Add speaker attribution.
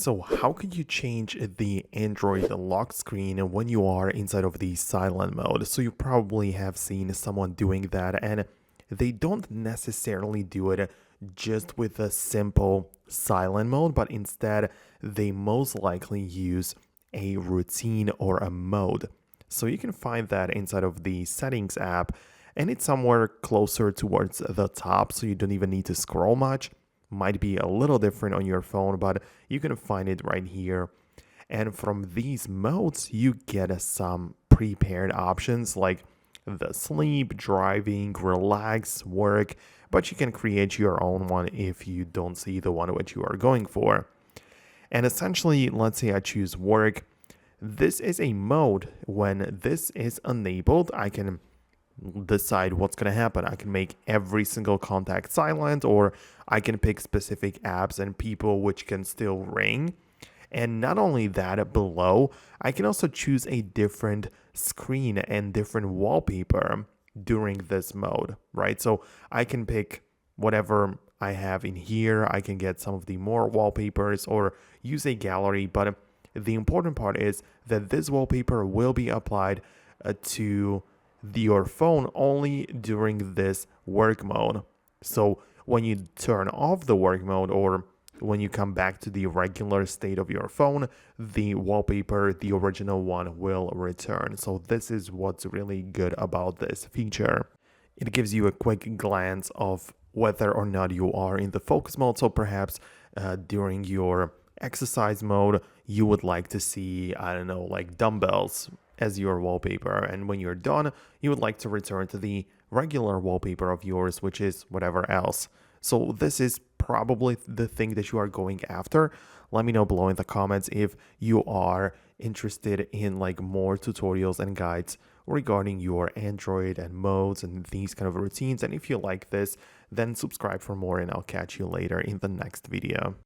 Speaker 1: So how could you change the Android lock screen when you are inside of the silent mode? So you probably have seen someone doing that, and they don't necessarily do it just with a simple silent mode, but instead they most likely use a routine or a mode. So you can find that inside of the settings app, and it's somewhere closer towards the top, so you don't even need to scroll much. Might be a little different on your phone, but you can find it right here. And from these modes, you get some prepared options like the sleep, driving, relax, work, but you can create your own one if you don't see the one which you are going for. And essentially, let's say I choose work. This is a mode. When this is enabled, I can decide what's going to happen. I can make every single contact silent, or I can pick specific apps and people which can still ring. And not only that, below, I can also choose a different screen and different wallpaper during this mode, right? So I can pick whatever I have in here. I can get some of the more wallpapers or use a gallery. But the important part is that this wallpaper will be applied to your phone only during this work mode. So when you turn off the work mode or when you come back to the regular state of your phone, the wallpaper, the original one, will return. So this is what's really good about this feature. It gives you a quick glance of whether or not you are in the focus mode. So perhaps during your exercise mode, you would like to see, I don't know, like dumbbells as your wallpaper. And when you're done, you would like to return to the regular wallpaper of yours, which is whatever else. So this is probably the thing that you are going after. Let me know below in the comments if you are interested in like more tutorials and guides regarding your Android and modes and these kind of routines. And if you like this, then subscribe for more, and I'll catch you later in the next video.